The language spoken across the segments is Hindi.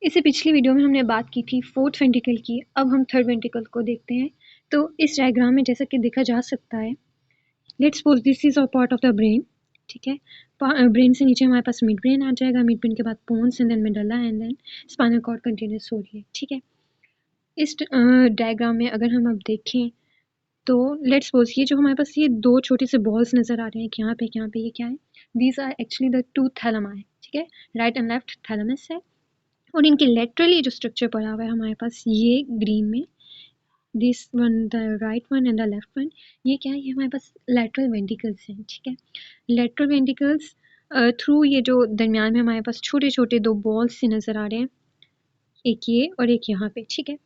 इससे पिछली वीडियो में हमने बात की थी फोर्थ वेंट्रिकल की। अब हम थर्ड वेंट्रिकल को देखते हैं। तो इस डायग्राम में जैसा कि देखा जा सकता है, let's suppose this is a part of the brain. ठीक है, ब्रेन से नीचे हमारे पास मिड ब्रेन आ जाएगा, मिड ब्रेन के बाद pons and then medulla and then spinal cord continues हो रही है। ठीक है, इस डायग्राम में अगर हम अब देखें तो लेट्स सपोज ये जो हमारे पास ये दो छोटे से बॉल्स नजर आ रहे हैं यहाँ पे ये क्या है? These are actually the two thalami. ठीक है, राइट एंड लेफ्ट थैलमस है और इनके लेटरली जो स्ट्रक्चर पड़ा हुआ है हमारे पास ये ग्रीन में, this one the right one and the left one, ये क्या है? ये हमारे पास लेटरल वेंट्रिकल्स हैं। ठीक है, लेटरल वेंट्रिकल्स थ्रू ये जो दरमियान में हमारे पास छोटे छोटे दो बॉल्स से नज़र आ रहे हैं, एक ये और एक यहाँ पे। ठीक है,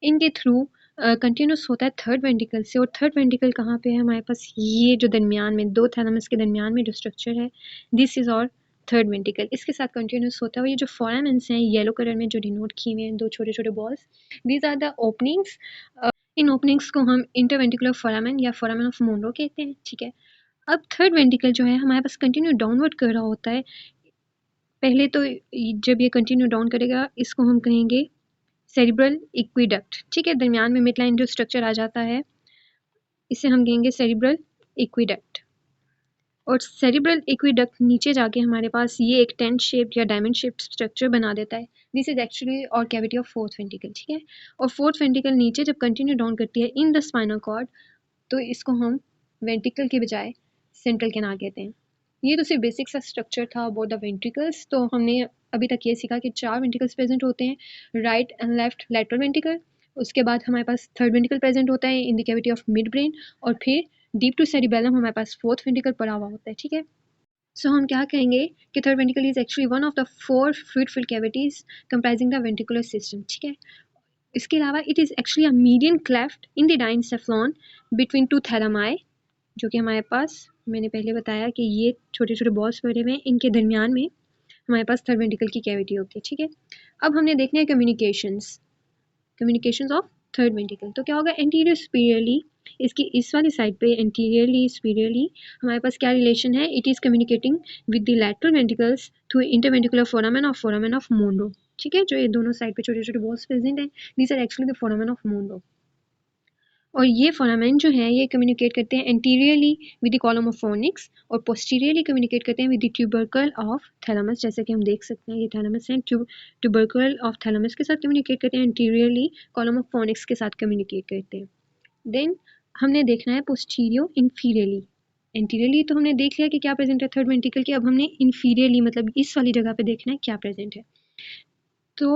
इनके थ्रू कंटिन्यूस होता है थर्ड वेंट्रिकल से। और थर्ड वेंट्रिकल कहाँ पे है? हमारे पास ये जो दरमियान में दो थैलमस के दरमियान में जो स्ट्रक्चर है, दिस इज और थर्ड वेंट्रिकल, इसके साथ कंटिन्यूस होता है। और ये जो फोरामेंस हैं येलो कलर में जो डिनोट किए हुए हैं, दो छोटे छोटे balls, these are the openings. इन ओपनिंग्स को हम इंटरवेंट्रिकुलर फोरामेन या फोरामेन ऑफ मोनरो कहते हैं। ठीक है, अब थर्ड वेंट्रिकल जो है हमारे पास कंटिन्यू डाउनवर्ड कर रहा होता है। पहले तो जब ये कंटिन्यू डाउन करेगा इसको हम कहेंगे सेरिब्रल इक्विडक्ट। ठीक है, दरमियान में मिड लाइन जो स्ट्रक्चर आ जाता है इसे हम कहेंगे सेरिब्रल इक्विडक्ट। और सेरिब्रल इक्विडक्ट नीचे जाके हमारे पास ये एक टेंट शेप्ड या डायमंड शेप्ड स्ट्रक्चर बना देता है। दिस इज एक्चुअली और कैविटी ऑफ फोर्थ वेंट्रिकल। ठीक है, और फोर्थ वेंट्रिकल नीचे जब कंटिन्यू डाउन करती है इन द स्पाइनल कॉर्ड तो इसको हम वेंट्रिकल के बजाय सेंट्रल कैनाल कहते हैं। ये तो सिर्फ बेसिक सा स्ट्रक्चर था अबाउट द वेंट्रिकल्स। तो हमने अभी तक ये सीखा कि चार वेंट्रिकल्स प्रेजेंट होते हैं, right and left lateral ventricle. उसके बाद हमारे पास थर्ड वेंट्रिकल प्रेजेंट होता है in the cavity of mid brain, और फिर डीप टू सेरिबेलम हमारे पास फोर्थ वेंट्रिकल पड़ा हुआ होता है। ठीक है, सो हम क्या कहेंगे कि third ventricle is actually one of the four fluid filled cavities comprising the ventricular system. ठीक है, इसके अलावा it is actually a median cleft in the diencephalon between two thalami, जो कि हमारे पास मैंने पहले बताया कि ये छोटे छोटे बॉल्स पड़े हुए हैं, इनके दरमियान में हमारे पास थर्ड वेंट्रिकल की कैविटी होती है। ठीक है, अब हमने देखना है कम्युनिकेशंस ऑफ थर्ड वेंट्रिकल। तो क्या होगा? एंटीरियर सुपीरियरली, इसकी इस वाली साइड पे एंटीरियरली सुपीरियरली हमारे पास क्या रिलेशन है? It is communicating with the lateral ventricles through interventricular foramen of Monro. ठीक है, जो ये दोनों साइड पे छोटे छोटे बॉल्स प्रेजेंट हैं, these are actually the foramen of Monro. और ये फोरामेन जो है ये कम्युनिकेट करते हैं anteriorly with the column of fornix और पोस्टीरियरली कम्युनिकेट करते हैं with the tubercle of thalamus. जैसे कि हम देख सकते हैं ये थैलेमस है, ट्यूबरकल ऑफ थैलेमस के साथ कम्युनिकेट करते हैं, एंटीरियरली कॉलम ऑफ फोनिक्स के साथ कम्युनिकेट करते हैं। देन हमने देखना है पोस्टीरियो इन्फीरियरली। एंटीरियरली तो हमने देख लिया कि क्या प्रेजेंट है थर्ड वेंट्रिकल की, अब हमने इन्फीरियरली मतलब इस वाली जगह पे देखना है क्या प्रेजेंट है। तो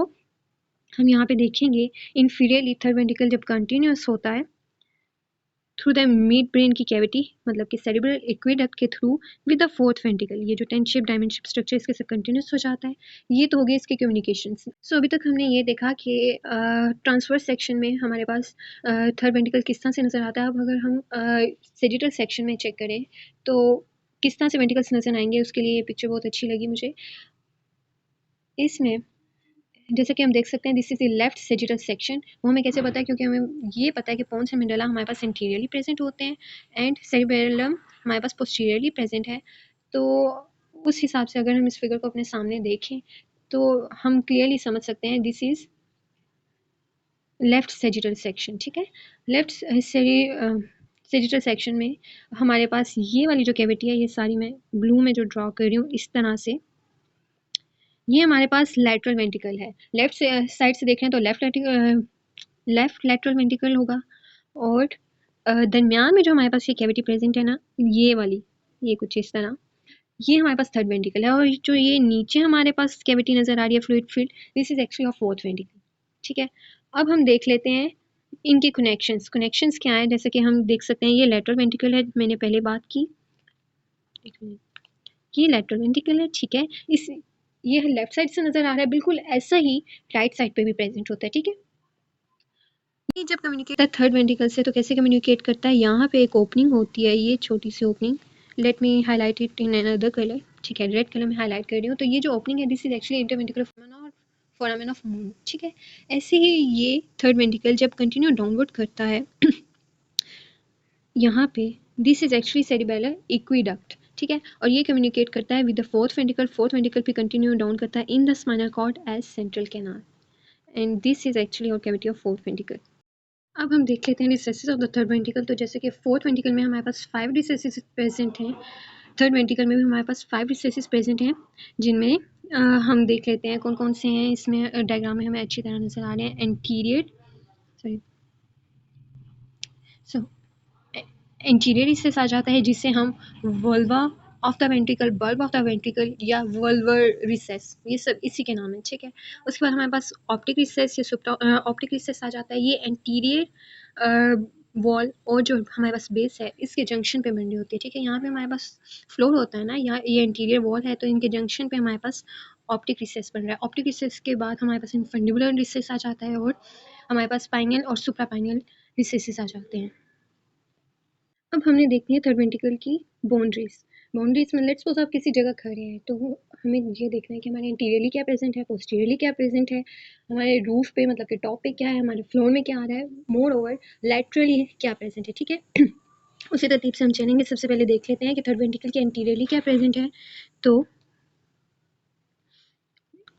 हम यहाँ पे देखेंगे इन्फीरियरली थर्ड वेंट्रिकल जब कंटिन्यूस होता है थ्रू द मिड ब्रेन की कैविटी, मतलब कि सेरिब्रल एक्विडक्ट के through with the fourth ventricle, ये जो tent shape diamond shape structure इसके साथ कंटिन्यूस हो जाता है। ये तो हो गए इसके कम्युनिकेशंस। सो अभी तक हमने ये देखा कि ट्रांसवर्स सेक्शन में हमारे पास थर्ड वेंट्रिकल किस तरह से नज़र आता है। अब अगर हम सेजिटल सेक्शन में चेक करें तो किस तरह से वेंट्रिकल्स नज़र आएंगे, उसके लिए ये पिक्चर बहुत अच्छी लगी मुझे। इसमें जैसे कि हम देख सकते हैं this is the left sagittal section. वो हमें कैसे पता है? क्योंकि हमें ये पता है कि पोन्स एंड मेडुल्ला हमारे पास इंटीरियरली प्रेजेंट होते हैं एंड सेरिबेलम हमारे पास पोस्टीरियरली प्रेजेंट है। तो उस हिसाब से अगर हम इस फिगर को अपने सामने देखें तो हम क्लियरली समझ सकते हैं this is left sagittal section. ठीक है, लेफ्ट सेजिटल सेक्शन में हमारे पास ये वाली जो कैविटी है, ये सारी मैं ब्लू में जो ड्रॉ कर रही हूँ इस तरह से, ये हमारे पास लैटरल वेंट्रिकल है। लेफ्ट साइड से देख रहे हैं तो लेफ्ट लैटरल वेंट्रिकल होगा, और दरमियान में जो हमारे पास ये कैविटी प्रेजेंट है ना, ये वाली, ये कुछ इस तरह, ये हमारे पास थर्ड वेंट्रिकल है। और जो ये नीचे हमारे पास कैविटी नज़र आ रही है fluid field, this is actually of fourth ventricle. ठीक है, अब हम देख लेते हैं इनके कनेक्शंस क्या है। जैसे कि हम देख सकते हैं ये लैटरल वेंट्रिकल है, मैंने पहले बात की, ये लैटरल वेंट्रिकल है। ठीक है, इस ये लेफ्ट साइड से नज़र आ रहा है, बिल्कुल ऐसा ही राइट साइड पे भी प्रेजेंट होता है। ठीक है, ये जब कम्युनिकेट करता है थर्ड वेंट्रिकल से तो कैसे कम्युनिकेट करता है? यहाँ पे एक ओपनिंग होती है, ये छोटी सी opening, let me highlight it in another colour. ठीक है, रेड कलर में हाईलाइट कर रही हूँ। तो ये जो ओपनिंग है this is actually interventricular foramen of Monro. ठीक है, ऐसे ही ये थर्ड वेंट्रिकल जब कंटिन्यू डाउनवर्ड करता है यहाँ पे, this is actually cerebellar aqueduct. ठीक है, और ये कम्युनिकेट करता है विद द फोर्थ वेंट्रिकल भी कंटिन्यू डाउन करता है in the spinal cord as central canal, and this is actually और कैविटी ऑफ फोर्थ वेंट्रिकल। अब हम देख लेते हैं recesses of the third ventricle. तो जैसे कि फोर्थ वेंट्रिकल में हमारे पास 5 रिसेसेस प्रेजेंट हैं, थर्ड वेंट्रिकल में भी हमारे पास 5 रिसेसेस प्रेजेंट हैं, जिनमें हम देख लेते हैं कौन कौन से हैं। इसमें डायग्राम में हमें अच्छी तरह नजर आ रहे हैं। Anterior sorry so anterior recess आ जाता है, जिसे हम vulva of the ventricle, bulb of the ventricle या वल्वर रिसेस, ये सब इसी के नाम है। ठीक है, उसके बाद हमारे पास ऑप्टिक रिसेस या सुप्रा ऑप्टिक रिसेस आ जाता है। ये एंटीरियर वॉल और जो हमारे पास बेस है इसके जंक्शन पे बन रही होती है। ठीक है, यहाँ पे हमारे पास फ्लोर होता है ना, यहाँ ये एंटीरियर वॉल है, तो इनके जंक्शन पे हमारे पास ऑप्टिक रिसेस बन रहा है। ऑप्टिक रिसेस के बाद हमारे पास इनफंडिबुलर रिसेस आ जाता है, और हमारे पास पाइनियल और सुप्रापाइनियल रिसेसेस आ जाते हैं। अब हमने देखनी है थर्ड वेंट्रिकल की बाउंड्रीज। बाउंड्रीज में लेट्स सपोज आप किसी जगह खड़े हैं, तो हमें ये देखना है कि हमारे इंटीरियरली क्या प्रेजेंट है, पोस्टीरियरली क्या प्रेजेंट है, हमारे रूफ पे मतलब कि टॉप पे क्या है, हमारे फ्लोर में क्या आ रहा है, मोर ओवर लैटरली क्या प्रेजेंट है। ठीक है, उसी तरतीब से हम चलेंगे। सबसे पहले देख लेते हैं कि थर्ड वेंट्रिकल के इंटीरियरली क्या प्रेजेंट है। तो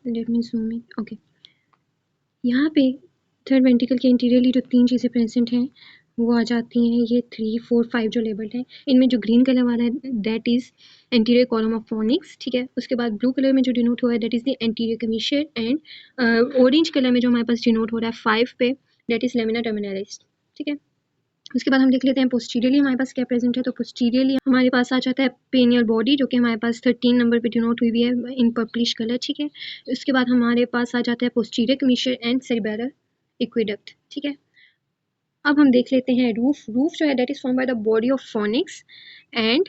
let me zoom in. Okay, यहाँ पे थर्ड वेंट्रिकल के इंटीरियरली जो 3 चीज़ें प्रेजेंट हैं वो आ जाती हैं, ये 3, 4, 5 जो लेबल्ड है। इनमें जो ग्रीन कलर वाला है that is anterior column of fornix. ठीक है, उसके बाद ब्लू कलर में जो डिनोट हुआ है that is the anterior commission, and orange colour में जो हमारे पास डिनोट हो रहा है 5 पे दैट इज़ लेमिना टर्मिनलिस। ठीक है, उसके बाद हम देख लेते हैं पोस्टीरियरली हमारे पास क्या प्रेजेंट है। तो पोस्टीरियरली हमारे पास आ जाता है पेनियल बॉडी, जो कि हमारे पास 13 नंबर पे डिनोट हुई है इन पर्पलिश कलर। ठीक है, उसके बाद हमारे पास आ जाता है पोस्टीरियर कमीशन एंड सेरिबेरल एक्विडक्ट। ठीक है, अब हम देख लेते हैं रूफ। रूफ जो है that is form by the body of fornix and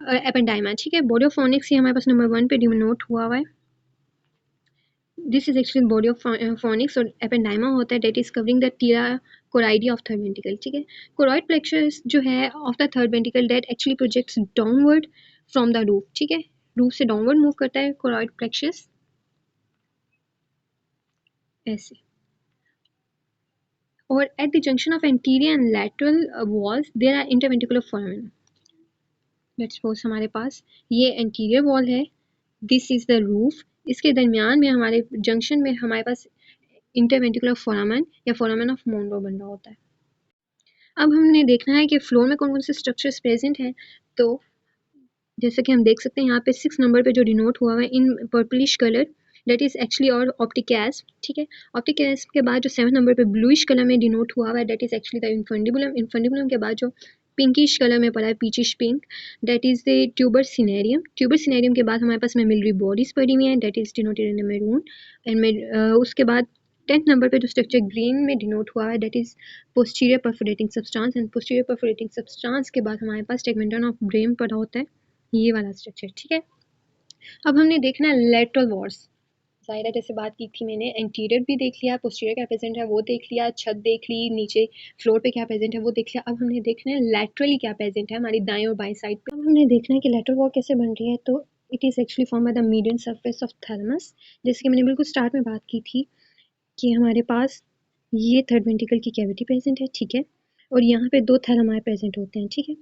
ependyma. ठीक है, बॉडी ऑफ फोनिक्स ये हमारे पास नंबर 1 पे डिनोट हुआ है। This is actually body of fornix, और एपेंडाइमा होता है that is covering the tela choroidea of third ventricle. ठीक है, कोरॉइड प्लेक्सस जो है of the third ventricle that actually projects downward from the roof. ठीक है, रूफ से डाउनवर्ड मूव करता है कोरॉइड प्लेक्सस ऐसे, और at the junction of anterior and lateral walls there are interventricular foramen. Let's suppose हमारे पास ये एंटीरियर वॉल है, दिस इज द रूफ, इसके दरमियान में हमारे जंक्शन में हमारे पास इंटरवेंट्रिकुलर फोरामेन या फोरामेन ऑफ मोनरो बन रहा होता है। अब हमने देखना है कि फ्लोर में कौन कौन से स्ट्रक्चर्स प्रेजेंट हैं। तो जैसे कि हम देख सकते हैं यहाँ पे 6 नंबर पे जो डिनोट हुआ है in purplish colour that is actually और ऑप्टिक एस्प। ठीक है, ऑप्टिक एस्प के बाद जो 7 नंबर पे ब्लूइश कलर में डिनोट हुआ है that is actually the infundibulum. Infundibulum के बाद जो पिंकिश कलर में पड़ा है peachish pink that is the tuber cinereum. Tuber cinereum के बाद हमारे पास मेमिलरी बॉडीज पड़ी हुई हैं that is denoted in maroon, and उसके बाद 10th नंबर पे जो स्ट्रक्चर ग्रीन में डिनोट हुआ है that is posterior perforating substance, and posterior perforating substance के बाद हमारे पास टेगमेंटन ऑफ ब्रेम पड़ा होता है, ये वाला स्ट्रक्चर। ठीक है, अब हमने देखना है लेटरल वॉल्स। जाहिर है जैसे बात की थी मैंने, एंटीरियर भी देख लिया, पोस्टीरियर क्या प्रेजेंट है वो देख लिया, छत देख ली, नीचे फ्लोर पे क्या प्रेजेंट है वो देख लिया। अब हमने देखना है लैटरली क्या प्रेजेंट है हमारी दाएं और बाएं साइड पे। अब हमने देखना है कि लेटरल वॉल कैसे बन रही है। तो it is actually form by the median surface of thalamus. जैसे कि मैंने बिल्कुल स्टार्ट में बात की थी कि हमारे पास ये थर्ड वेंट्रिकल की कैविटी प्रेजेंट है। ठीक है, और यहाँ पे 2 थैलेमाई प्रेजेंट होते हैं। ठीक है,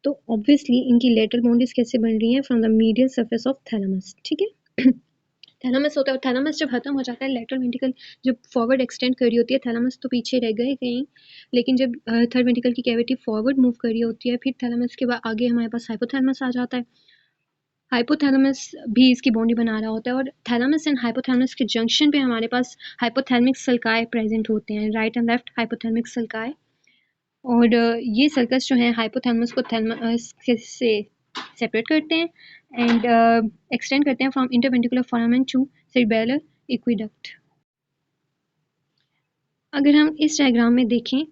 तो ऑब्वियसली इनकी लेटरल बाउंड्रीज कैसे बन रही हैं, from the medial surface of thalamus. ठीक है, थैलेमस होता है, और थैलेमस जब खत्म हो जाता है लेटरल वेंट्रिकल जब फॉरवर्ड एक्सटेंड कर रही होती है, थैलेमस तो पीछे रह गए कहीं, लेकिन जब थर्ड वेंट्रिकल की कैविटी फॉरवर्ड मूव कर रही होती है फिर थैलेमस के बाद आगे हमारे पास हाइपोथैलेमस आ जाता है। हाइपोथैलेमस भी इसकी बाउंड्री बना रहा होता है, और थैलेमस एंड हाइपोथैलेमस के जंक्शन पे हमारे पास हाइपोथैलेमिक सल्काई प्रेजेंट होते हैं, right and left hypothalamic sulci. और ये सर्कस जो है हाइपोथैलेमस को थैलेमस से सेपरेट करते हैं एंड एक्सटेंड करते हैं from interventricular foramen to cerebellar aqueduct. अगर हम इस डायग्राम में देखें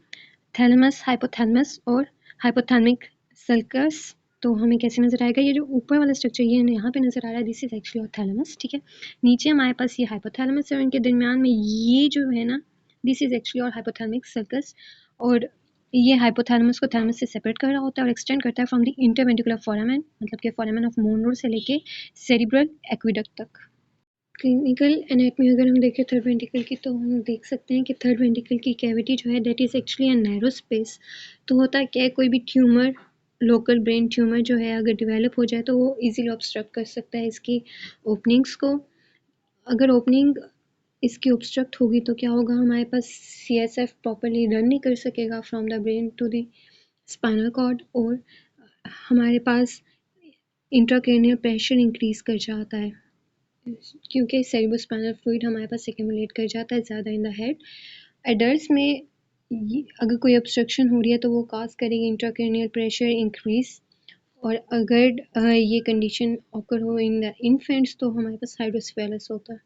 थैलेमस, हाइपोथैलेमस और हाइपोथैलेमिक सल्कस, तो हमें कैसे नजर आएगा। ये जो ऊपर वाला स्ट्रक्चर ये यहाँ पे नजर आ रहा है दिस इज एक्चुअली और थैलेमस। ठीक है, नीचे हमारे पास ये हाइपोथैलेमस है और इनके दरमियान में ये जो है ना दिस इज एक्चुअली और हाइपोथैलेमिक सल्कस, और ये हाइपोथैलेमस को थैलेमस से सेपरेट कर रहा होता है और एक्सटेंड करता है फ्रॉम द इंटरवेंट्रिकुलर फोरामेन, मतलब कि फोरामेन ऑफ मोनरो से लेके सेरिब्रल एक्विडक्ट तक। क्लिनिकल एनाटमी अगर हम देखें थर्ड वेंट्रिकल की, तो हम देख सकते हैं कि थर्ड वेंट्रिकल की कैविटी जो है that is actually a narrow space. तो होता क्या है, कोई भी ट्यूमर लोकल ब्रेन ट्यूमर जो है अगर डेवलप हो जाए तो वो इजीली ऑब्स्ट्रक्ट कर सकता है इसकी ओपनिंग्स को। अगर ओपनिंग इसकी ऑब्स्ट्रक्ट होगी तो क्या होगा, हमारे पास CSF प्रॉपरली रन नहीं कर सकेगा from the brain to the spinal cord, और हमारे पास इंट्राक्रैनियल प्रेशर इंक्रीज कर जाता है क्योंकि सेरेब्रोस्पाइनल फ्लूइड हमारे पास एक्यूमुलेट कर जाता है ज़्यादा इन द हेड। एडल्ट्स में अगर कोई ऑब्स्ट्रक्शन हो रही है तो वो काज करेगी इंट्राक्रैनियल प्रेशर इंक्रीज, और अगर ये कंडीशन ऑकर हो इन द इन्फेंट्स तो हमारे पास हाइड्रोसेफेलस होता है।